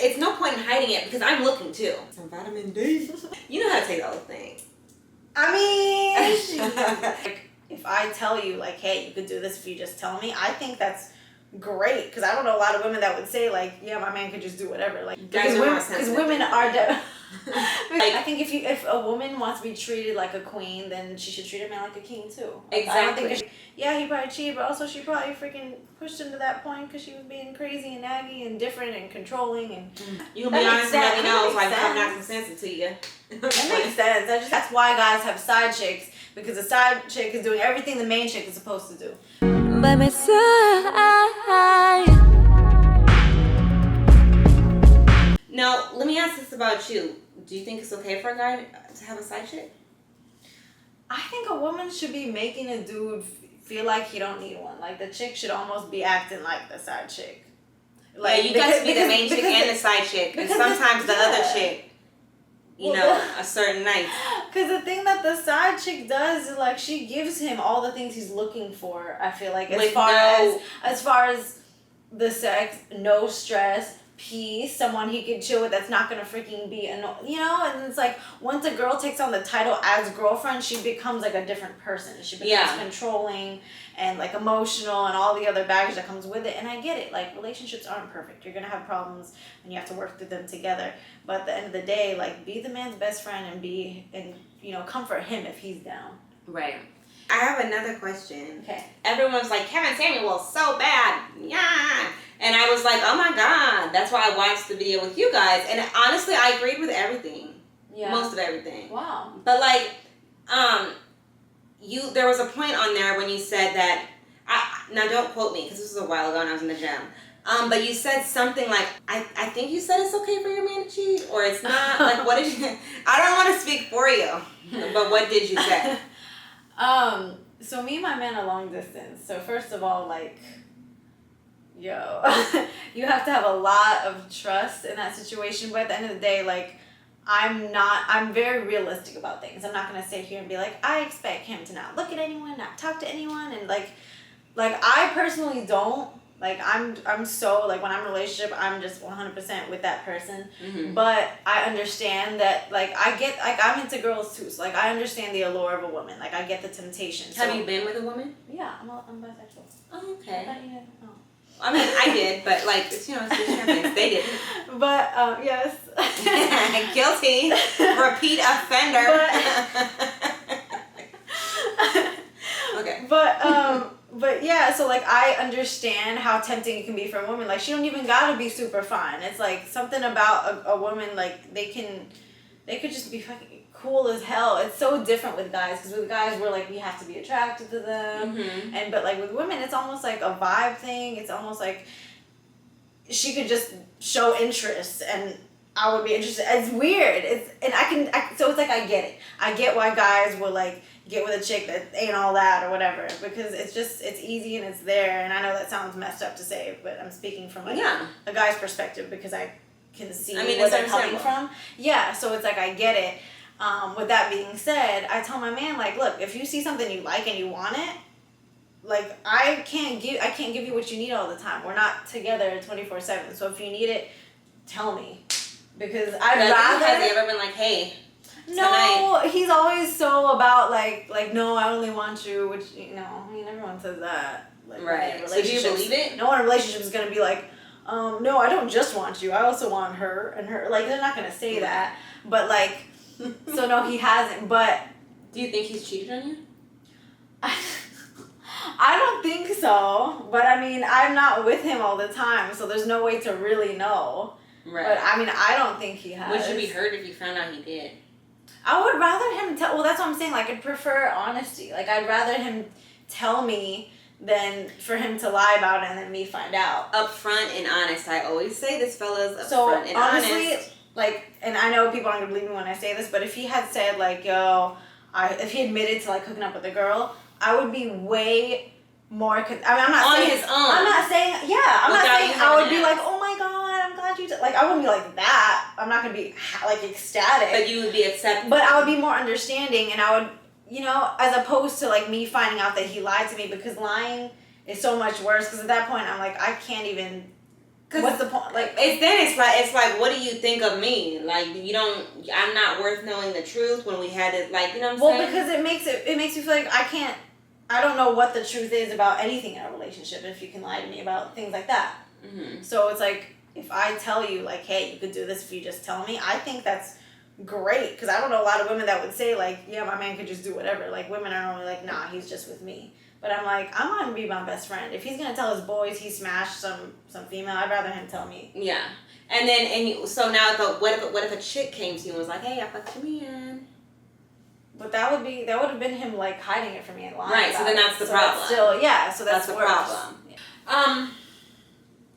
it's no point in hiding it because I'm looking too. Some vitamin D. You know how to take those things. I mean, like, if I tell you, like, hey, you could do this if you just tell me, I think that's great. Because I don't know a lot of women that would say, like, yeah, my man could just do whatever. Like, because women are... I think if a woman wants to be treated like a queen, then she should treat a man like a king too. Like, exactly. I don't think he probably cheated, but also she probably freaking pushed him to that point because she was being crazy and naggy and different and controlling and. You can be honest and let me know so I can come back some sense into you. That makes sense. That's why guys have side chicks, because the side chick is doing everything the main chick is supposed to do. By my side. Now, let me ask this about you. Do you think it's okay for a guy to have a side chick? I think a woman should be making a dude feel like he don't need one. Like, the chick should almost be acting like the side chick. Like, you got to be the main chick and the side chick. And sometimes the other chick, a certain night. Because the thing that the side chick does is, like, she gives him all the things he's looking for, I feel like. As far as the sex, no stress, peace, someone he can chill with that's not gonna freaking be and it's like once a girl takes on the title as girlfriend, she becomes like a different person. She becomes controlling and like emotional and all the other baggage that comes with it. And I get it, like, relationships aren't perfect. You're gonna have problems and you have to work through them together, but at the end of the day, like, be the man's best friend and comfort him if he's down. Right. I have another question. Okay. Everyone's like, Kevin Samuel's so bad. Yeah. And I was like, oh my God, that's why I watched the video with you guys. And honestly, I agreed with everything. Yeah. Most of everything. Wow. But like, there was a point on there when you said that, now don't quote me because this was a while ago and I was in the gym. But you said something like, I think you said it's okay for your man to cheat, or it's not. Like, what did you, I don't want to speak for you, but what did you say? So me and my man are long distance. So first of all, like, you have to have a lot of trust in that situation. But at the end of the day, like, I'm very realistic about things. I'm not going to sit here and be like, I expect him to not look at anyone, not talk to anyone. And like I personally don't. Like, I'm so, like, when I'm in a relationship, I'm just 100% with that person. Mm-hmm. But I understand that, like, I'm into girls too. So, like, I understand the allure of a woman. Like, I get the temptation. Have you been with a woman? Yeah, I'm bisexual. Oh, okay. I thought you didn't know. I mean, I did, but, like, it's the champions. They didn't. But, yes. Guilty. Repeat offender. Okay. But yeah, so, like, I understand how tempting it can be for a woman. Like, she don't even gotta be super fine. It's, like, something about a woman, like, they could just be fucking cool as hell. It's so different with guys, because with guys, we're, like, we have to be attracted to them. Mm-hmm. But, like, with women, it's almost like a vibe thing. It's almost like she could just show interest, and I would be interested. It's weird. So it's like, I get it. I get why guys will, like, get with a chick that ain't all that or whatever, because it's easy and it's there. And I know that sounds messed up to say, but I'm speaking from, like, a guy's perspective, because I can see where they're coming from. Yeah, so it's like, I get it. With that being said, I tell my man, like, look, if you see something you like and you want it, like, I can't give you what you need all the time. We're not together 24/7. So if you need it, tell me, because I'd rather. Has he ever been like, hey? No, he's always so about like no, I only want you, which, I mean, everyone says that. Like, right. So do you believe it? No one in a relationship is going to be like, no, I don't just want you, I also want her and her. Like, they're not going to say that. But, like, so no, he hasn't. But do you think he's cheated on you? I don't think so. But, I mean, I'm not with him all the time, so there's no way to really know. Right. But, I mean, I don't think he has. Would you be hurt if you found out he did? I would rather him tell. Well, that's what I'm saying. Like, I'd prefer honesty. Like, I'd rather him tell me than for him to lie about it and then me find out. Upfront and honest. I always say this, fellas. Upfront and honestly, honest. Like, and I know people aren't gonna believe me when I say this, but if he had said, like, if he admitted to, like, hooking up with a girl, I would be way more. I'm not saying his own. I'm not saying. Yeah, I'm not saying I would be like, oh my god, I'm glad you. Like, I wouldn't be like that. I'm not gonna be like ecstatic. But you would be accepting. But I would be more understanding, and I would, as opposed to, like, me finding out that he lied to me, because lying is so much worse. Because at that point, I'm like, I can't even What's the point? Like, it's like, what do you think of me? Like, I'm not worth knowing the truth when we had it, like, you know what I'm saying? Well, because it makes me feel like I don't know what the truth is about anything in a relationship if you can lie to me about things like that. Mm-hmm. So it's like, if I tell you, like, hey, you could do this if you just tell me, I think that's great. Because I don't know a lot of women that would say, like, yeah, my man could just do whatever. Like, women are normally like, nah, he's just with me. But I'm like, I'm going to be my best friend. If he's going to tell his boys he smashed some female, I'd rather him tell me. Yeah. And then, so now, what if a chick came to you and was like, hey, I fucked your man? But that would have been him, like, hiding it from me and lying. Right, so then that's the problem. Still, yeah, so that's the worse. problem. Yeah.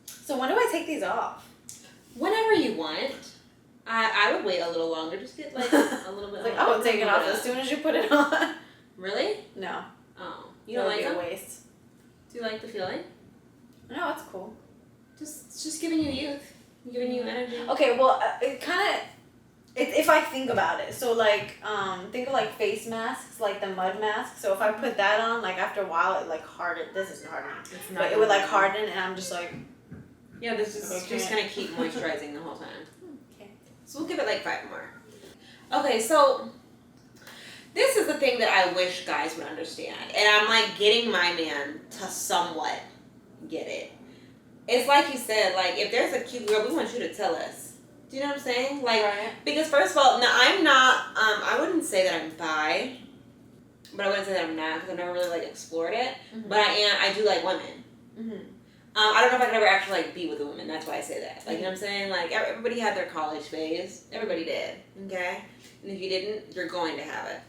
So when do I take these off? Whenever you want. I would wait a little longer. Just get, like, a little bit. Like, I would take it off as soon as you put it on. Really? No. Oh. You don't like it? them? Waste. Do you like the feeling? No, it's cool. Just giving you youth. Giving you energy. Okay, well, it kind of... If I think about it, so like, think of like face masks, like the mud mask. So if I put that on, like after a while, it like hardened. This isn't hardening. It's not. But it would like harden, and I'm just like. Yeah, this is just gonna keep moisturizing the whole time. Okay. So we'll give it like 5 more. Okay, so this is the thing that I wish guys would understand, and I'm like getting my man to somewhat get it. It's like you said, like if there's a cute girl, we want you to tell us. Do you know what I'm saying? Like, right. Because first of all, now I'm not, I wouldn't say that I'm bi, but I wouldn't say that I'm not, because I've never really, like, explored it, Mm-hmm. but I do like women. Mm-hmm. I don't know if I could ever actually, like, be with a woman, that's why I say that. Like, you know what I'm saying? Like, everybody had their college phase. Everybody did, okay? And if you didn't, you're going to have it.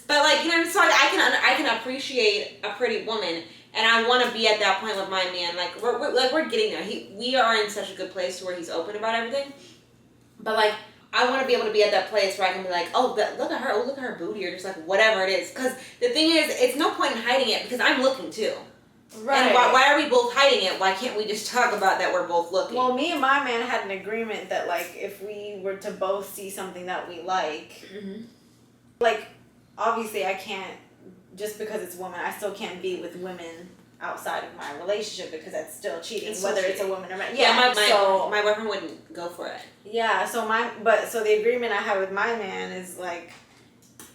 But, like, you know, so I can appreciate a pretty woman. And I want to be at that point with my man. Like we're getting there. We are in such a good place to where he's open about everything. But like I want to be able to be at that place where I can be like, oh, look at her. Oh, look at her booty, or just like whatever it is. Because the thing is, it's no point in hiding it because I'm looking too. Right. And why are we both hiding it? Why can't we just talk about that we're both looking? Well, me and my man had an agreement that like if we were to both see something that we like, like obviously I can't. Just because it's a woman, I still can't be with women outside of my relationship because that's still cheating, it's a woman or man. Yeah, my boyfriend wouldn't go for it. Yeah, so the agreement I have with my man is like,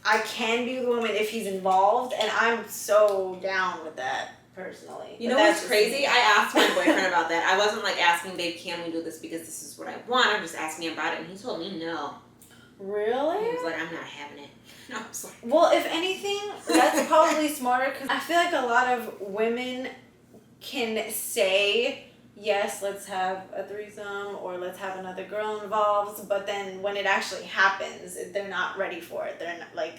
I can be with a woman if he's involved, and I'm so down with that personally. You know what's crazy? I asked my boyfriend about that. I wasn't like asking, babe, can we do this because this is what I want. I'm just asking about it, and he told me no. Really? He was like, I'm not having it. And I was like, well, if anything, that's probably smarter because I feel like a lot of women can say, yes, let's have a threesome or let's have another girl involved, but then when it actually happens, they're not ready for it.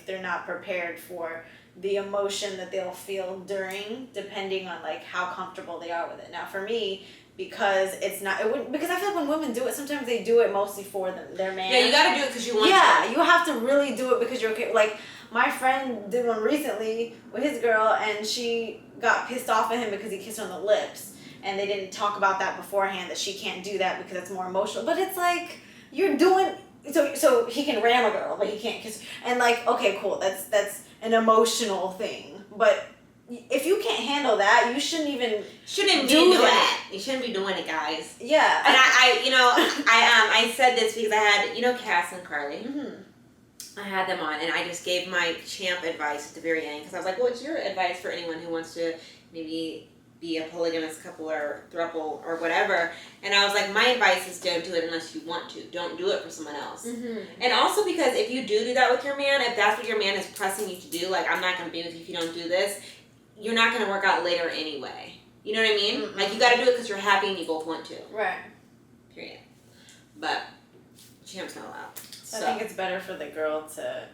They're not prepared for the emotion that they'll feel during, depending on like how comfortable they are with it. Now, for me, because because I feel like when women do it, sometimes they do it mostly for their man. Yeah, you gotta do it because you want to. Yeah, you have to really do it because you're okay. Like, my friend did one recently with his girl, and she got pissed off at him because he kissed her on the lips. And they didn't talk about that beforehand, that she can't do that because it's more emotional. But it's like, you're doing... So he can ram a girl, but he can't kiss her. And like, okay, cool, that's an emotional thing. But... if you can't handle that, you shouldn't be doing that. You shouldn't be doing it, guys. Yeah. And I said this because I had, Cass and Carly. Mm-hmm. I had them on, and I just gave my champ advice at the very end because I was like, what's your advice for anyone who wants to maybe be a polygamous couple or throuple or whatever? And I was like, my advice is don't do it unless you want to. Don't do it for someone else. Mm-hmm. And also because if you do that with your man, if that's what your man is pressing you to do, like, I'm not going to be with you if you don't do this, you're not going to work out later anyway. You know what I mean? Mm-hmm. Like, you got to do it because you're happy and you both want to. Right. Period. But champ's not allowed. So. I think it's better for the girl to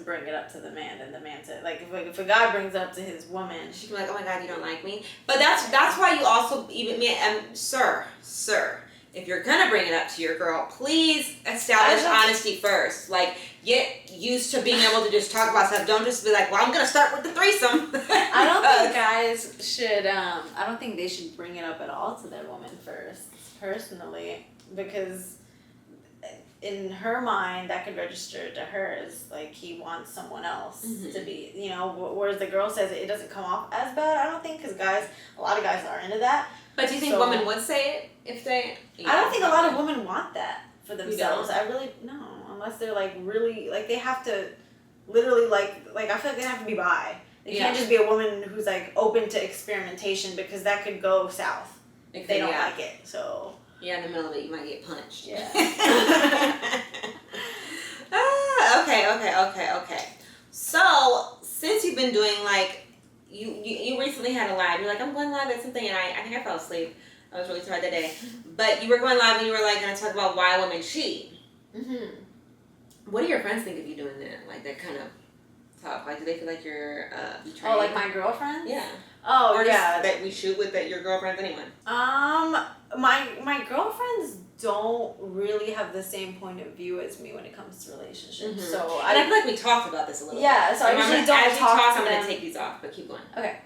bring it up to the man than the man to, like, if a guy brings it up to his woman, she can be like, oh my God, you don't like me. But that's why you also, sir, if you're gonna bring it up to your girl, please establish honesty first. Like, get used to being able to just talk about stuff. Don't just be like, well, I'm gonna start with the threesome. I don't think guys should, I don't think they should bring it up at all to their woman first, personally, because in her mind, that could register to her as, like, he wants someone else to be, whereas the girl says it doesn't come off as bad, I don't think, because a lot of guys are into that. But do you think women would say it if they? Yeah, I don't think a lot of women want that for themselves. I really no, unless they're like really like they have to, literally like I feel like they have to be bi. They can't just be a woman who's like open to experimentation because that could go south if they don't like it. So in the middle of it, you might get punched. Yeah. Okay. So since you've been doing like. You recently had a live. You're like, I'm going live at something, and I think I fell asleep. I was really tired that day. But you were going live, and you were like going to talk about why women cheat. Mm-hmm. What do your friends think of you doing that? Like that kind of talk. Like, do they feel like you're betraying? Oh, like my girlfriends? Yeah. Oh, or yeah. That we shoot with that your girlfriends anyway. My girlfriends don't really have the same point of view as me when it comes to relationships. Mm-hmm. So I feel like we talked about this a little bit. Yeah, so I usually don't talk to them. I'm gonna take these off, but keep going. Okay.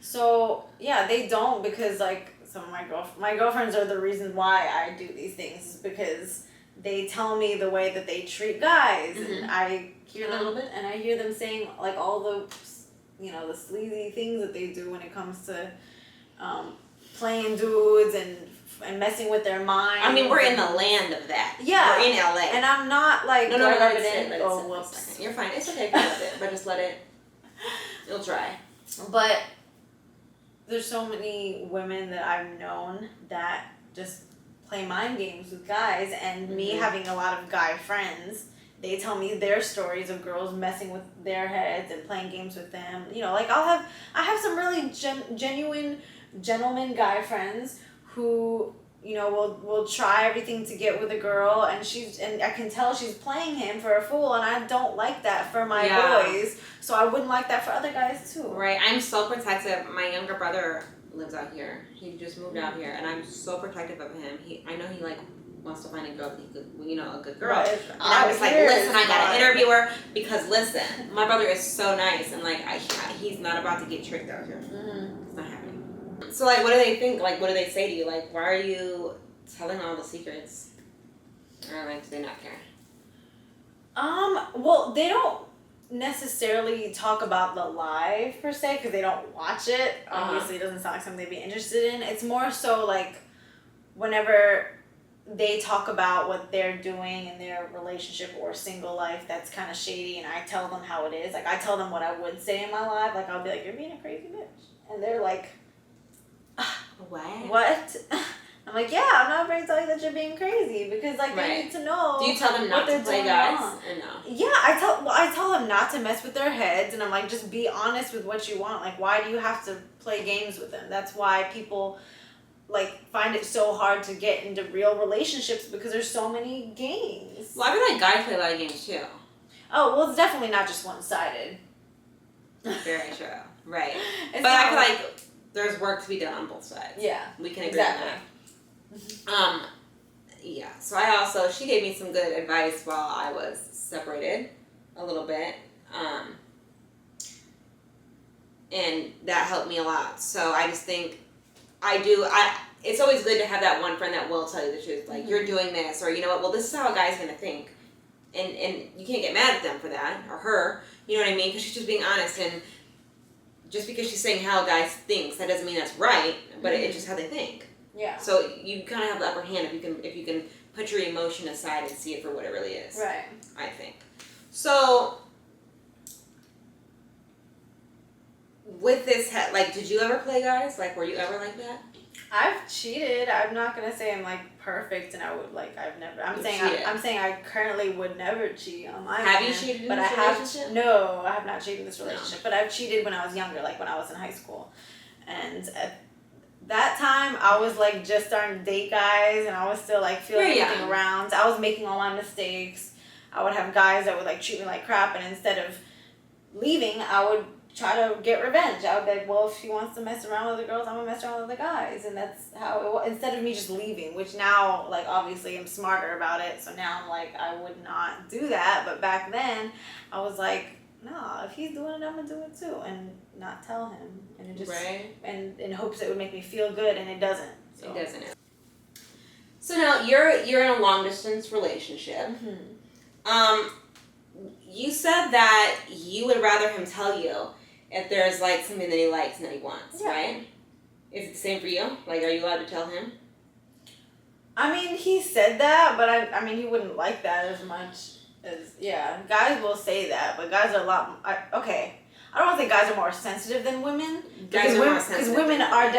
So yeah, they don't because like some of my girlfriends are the reason why I do these things because they tell me the way that they treat guys, and I hear them a little bit, and I hear them saying like all the, the sleazy things that they do when it comes to playing dudes and messing with their mind. I mean, we're in the land of that. Yeah. We're in LA. And I'm not like no, rub it in. Oh, whoops. You're fine. It's okay if you rub it, but just let it. It'll dry. But there's so many women that I've known that just play mind games with guys, and me having a lot of guy friends, they tell me their stories of girls messing with their heads and playing games with them. Like I have some really genuine gentleman guy friends who will try everything to get with a girl, and I can tell she's playing him for a fool, and I don't like that for my boys, so I wouldn't like that for other guys too. Right. I'm so protective. My younger brother lives out here. He just moved out here, and I'm so protective of him. I know he like wants to find a girl, a good girl. Right. And I was like, listen, I gotta interview her because listen, my brother is so nice, and like he's not about to get tricked out here. Mm-hmm. It's not happening. So like, what do they think? Like, what do they say to you? Like, why are you telling all the secrets? Or like, do they not care? Well, they don't necessarily talk about the live per se because they don't watch it. Obviously, it doesn't sound like something they'd be interested in. It's more so like whenever they talk about what they're doing in their relationship or single life that's kind of shady, and I tell them how it is. Like, I tell them what I would say in my life. Like, I'll be like, you're being a crazy bitch. And they're like, what? I'm like, yeah, I'm not afraid to tell you that you're being crazy because like they need to know. Do you tell them not to play guys? Or no? Yeah, I tell them not to mess with their heads, and I'm like, just be honest with what you want. Like, why do you have to play games with them? That's why people like find it so hard to get into real relationships because there's so many games. Well, I feel like guys play a lot of games too. Oh, well, it's definitely not just one-sided. Very true. Right. But I feel like there's work to be done on both sides. Yeah. We can agree on that. Yeah. So she gave me some good advice while I was separated a little bit. And that helped me a lot. So I just think it's always good to have that one friend that will tell you the truth. Like, you're doing this, or you know what, well, this is how a guy's going to think. And you can't get mad at them for that, or her. You know what I mean? Because she's just being honest, and just because she's saying how a guy thinks, that doesn't mean that's right, but it's just how they think. Yeah. So you kind of have the upper hand if you can put your emotion aside and see it for what it really is. Right. I think. So with this, like, did you ever play guys? Like, were you ever like that? I've cheated. I'm not gonna say I'm like perfect, and I would like I've never. I'm saying I currently would never cheat on my. Have you cheated in this relationship? No, I have not cheated in this relationship. No. But I've cheated when I was younger, like when I was in high school, and at that time I was like just starting to date guys, and I was still like feeling everything around. I was making all my mistakes. I would have guys that would like treat me like crap, and instead of leaving, I would try to get revenge. I would be like, well, if she wants to mess around with the girls, I'm gonna mess around with the guys, and that's how it was. Instead of me just leaving, which now, like, obviously I'm smarter about it, so now I'm like, I would not do that. But back then, I was like, nah, if he's doing it, I'm gonna do it too, and not tell him, and it just and in hopes it would make me feel good, and it doesn't. So. It doesn't. So now you're in a long distance relationship. Mm-hmm. You said that you would rather him tell you if there's like something that he likes and that he wants, right? Is it the same for you? Like, are you allowed to tell him? I mean, he said that, but I mean, he wouldn't like that as much as, yeah. Guys will say that, but guys are a lot, okay. I don't think guys are more sensitive than women. Guys are more sensitive. Because women are,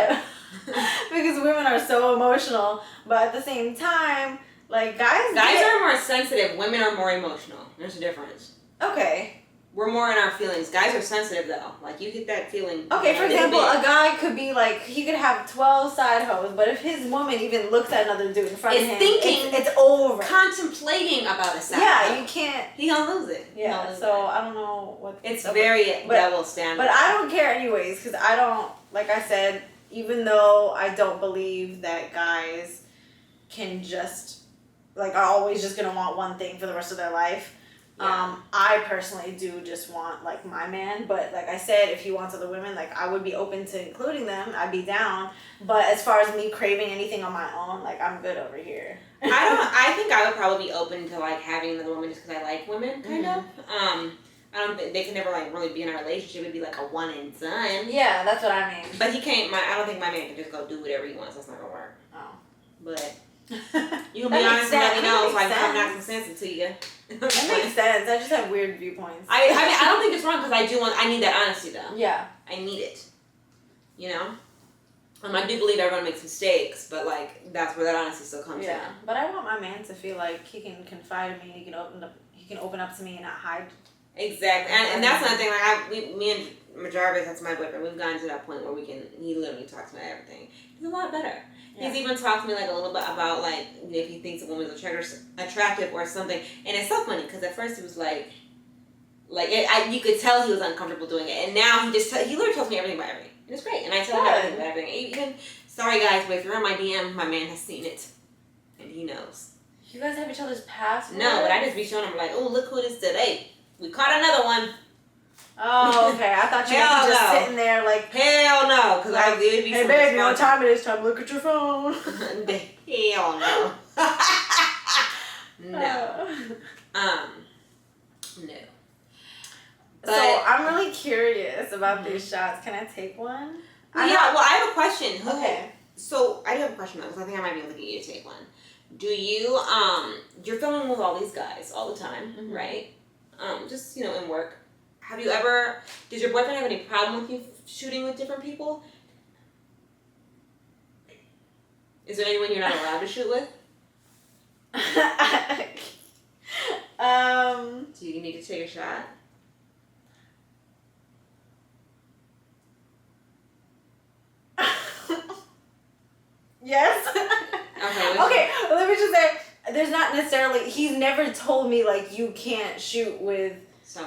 because women are so emotional, but at the same time, like, guys are more sensitive, women are more emotional. There's a difference. Okay. We're more in our feelings. Guys are sensitive though. Like you get that feeling. Okay, for example, a guy could be like, he could have 12 side hoes, but if his woman even looks at another dude in front of him, it's over. Contemplating about a side hoe. You can't. He gonna lose it. Yeah, so I don't know what. It's very double standard. But I don't care anyways, because I don't, like I said, even though I don't believe that guys can just, like, are always just gonna want one thing for the rest of their life. Yeah. I personally do just want, like, my man, but like I said, if he wants other women, like, I would be open to including them. I'd be down. But as far as me craving anything on my own, like, I'm good over here. I think I would probably be open to, like, having another woman just because I like women, kind of. They can never, like, really be in a relationship. It'd be like a one and done. Yeah, that's what I mean. But he can't. I don't think my man can just go do whatever he wants. That's not gonna work. Oh. But you can be honest and let me know. So I can knock some sense into you. That makes sense. I just have weird viewpoints. I mean, I don't think it's wrong because I need that honesty though. Yeah. I need it. You know. I do believe everyone makes mistakes, but like that's where that honesty still comes in. Yeah, but I want my man to feel like he can confide in me. He can open up to me and not hide. Exactly, and that's another thing. Like me and Jarvis, that's my boyfriend. We've gotten to that point where he literally talks about everything. He's a lot better. Yeah. He's even talked to me like a little bit about like if he thinks a woman's attractive or something. And it's so funny because at first he was like you could tell he was uncomfortable doing it, and now he literally tells me everything about everything. And it's great, and I tell him everything about everything. Even sorry guys, but if you're in my DM, my man has seen it, and he knows. You guys have each other's passwords? No, but I just be showing him like, oh look who it is today. We caught another one. Oh, okay. I thought you were just sitting there like... Hell no, because I did be... Hey, baby, what time it is? Time to look at your phone. Hell no. No. No. But, so, I'm really curious about these shots. Can I take one? I have a question. Okay. So, I do have a question, though, because I think I might be able to get you to take one. Do you, you're filming with all these guys all the time, right? Just, in work. Does your boyfriend have any problem with you shooting with different people? Is there anyone you're not allowed to shoot with? Do you need to take a shot? Yes. Okay, let me just say, there's not necessarily, he's never told me, like, you can't shoot with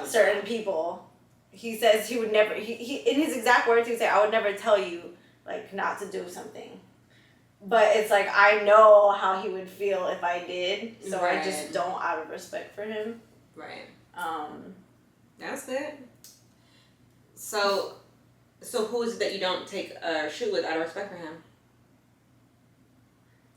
certain people. He says he would never, he in his exact words, he would say, I would never tell you, like, not to do something. But it's like, I know how he would feel if I did, so I just don't out of respect for him. Right. That's good. So who is it that you don't take a shoot with out of respect for him?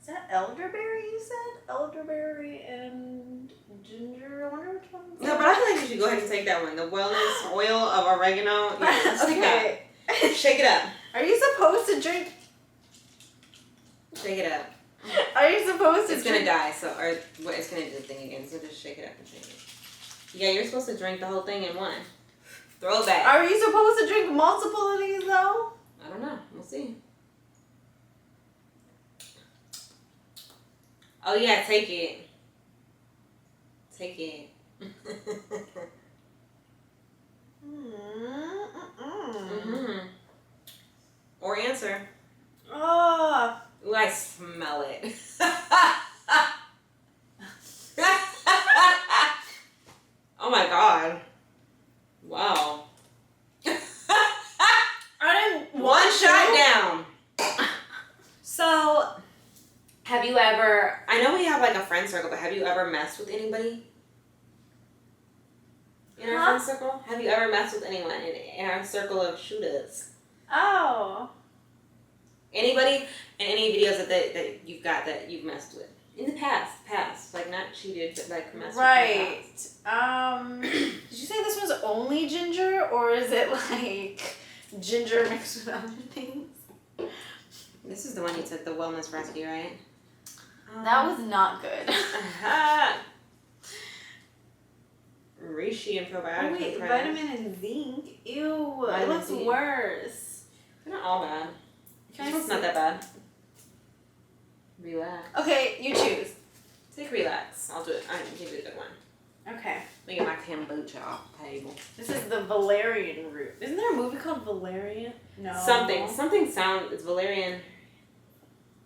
Is that elderberry you said? Elderberry and ginger? I wonder which one. No, but I feel like you should go ahead and take that one. The wellness oil of oregano. Yeah, let's take that. Shake it up. Are you supposed to drink? Shake it up. Are you supposed to It's gonna die, it's gonna do the thing again, so just shake it up and shake it. Yeah, you're supposed to drink the whole thing in one. Throw it back. Are you supposed to drink multiple of these though? I don't know. We'll see. Oh yeah, take it. Take it. Or answer. Oh. Ooh, I smell it. Oh my god. Wow. One shot down. So, have you ever, I know we have like a friend circle, but have you ever messed with anybody? In our friend circle? Have you ever messed with anyone in our circle of shooters? Oh. Anybody in any videos that you've got that you've messed with? In the past. Like not cheated, but like messed with. Right. Did you say this was only ginger or is it like ginger mixed with other things? This is the one you took, the wellness rescue, right? That was not good. Reishi and probiotics. Oh wait, vitamin and zinc. Ew, it looks worse. They're not all bad. This one's not that bad. Relax. Okay, you choose. Take relax. I'll do it. I can give you a good one. Okay. Let me get my kombucha off the table. This is the valerian root. Isn't there a movie called Valerian? No. Something sound. It's Valerian.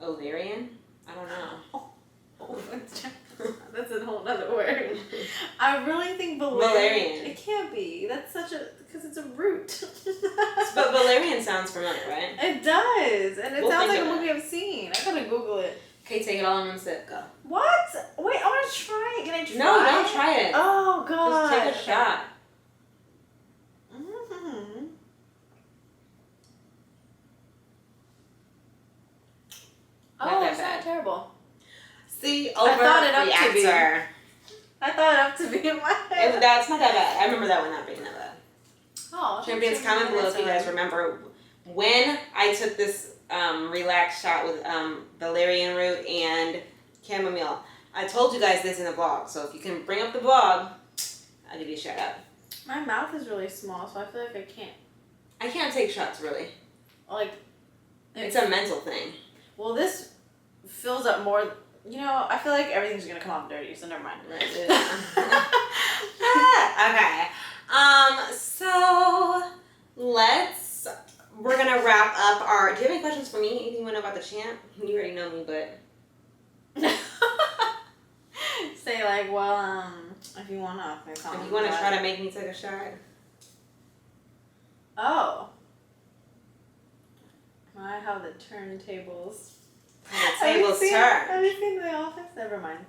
Ovarian? I don't know. That's a whole other word. I really think Valerian. It can't be. That's such a because it's a root. But Valerian sounds familiar, right? It does, and it We'll sounds like a think of movie I've seen. I gotta Google it. Okay, take it all in one sip. Go. What? Wait, I want to try it. Can I try? No, don't try it. Oh god. Just take a shot. Mm-hmm. Oh, it's not terrible. See, I thought it up to be. overreactor. I thought it up to be in my head. That's not that bad. I remember that one not being that bad. Oh, Champions, comment below if you guys remember when I took this relax shot with valerian root and chamomile. I told you guys this in the vlog, so if you can bring up the vlog, I'll give you a shout out. My mouth is really small, so I feel like I can't take shots really. Like, It's a mental thing. well, this fills up more. You know, I feel like everything's gonna come off dirty, so never mind. Okay. So we're gonna wrap up our. Do you have any questions for me? Anything you want to know about the champ? You already know me, but. Say like, well, if you wanna, If you want to try to make me take a shot. Oh. My, how the turntables. The tables turn. Have you seen The Office? Never mind.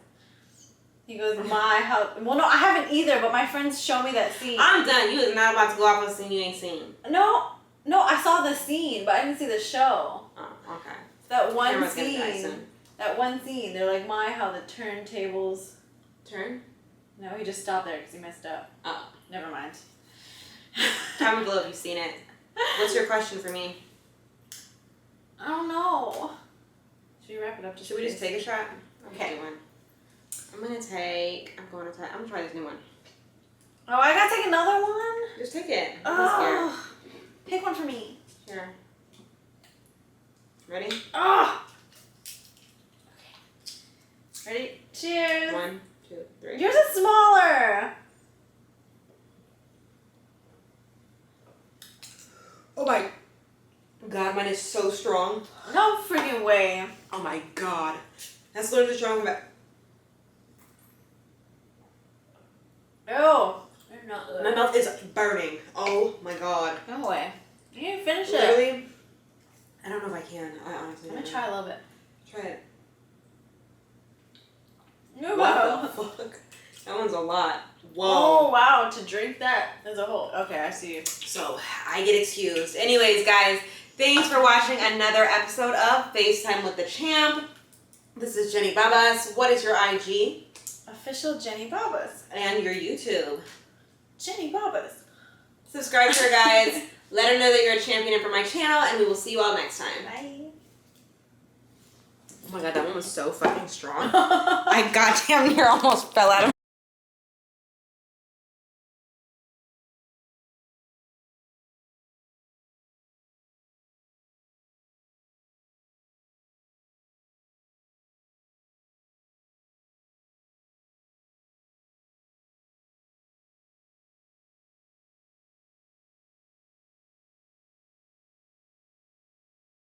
He goes, my, how... Well, no, I haven't either, but my friends show me that scene. I'm done. You is not about to go off a scene you ain't seen. No, I saw the scene, but I didn't see the show. Oh, okay. That one Camera's gonna die scene. soon. That one scene. They're like, my, how the turntables... Turn? No, he just stopped there because he messed up. Oh. Never mind. Comment below if you've seen it. What's your question for me? I don't know. Should we wrap it up? Should we just take a shot? Okay. I'm going to try this new one. Oh, I gotta take another one? Just take it. Oh. Pick one for me. Sure. Ready? Oh. Okay. Ready? Cheers. 1, 2, 3. Yours is smaller. Oh my God, mine is so strong. No freaking way. Oh my God. That's literally strong. Oh. They're not good. My mouth is burning. Oh my God. No way. You didn't finish it. Literally? I don't know if I can. I honestly I'm don't gonna know. try a little bit. Try it. No. What the fuck? That one's a lot. Whoa. Oh wow, to drink that as a whole. Okay, I see you. So I get excused. Anyways, guys, thanks for watching another episode of FaceTime with the Champ. This is Jenny Babas. What is your IG? Official Jenny Babas. And your YouTube. Jenny Babas. Subscribe to her, guys. Let her know that you're a champion for my channel, and we will see you all next time. Bye. Oh my God, that one was so fucking strong. I goddamn near almost fell out of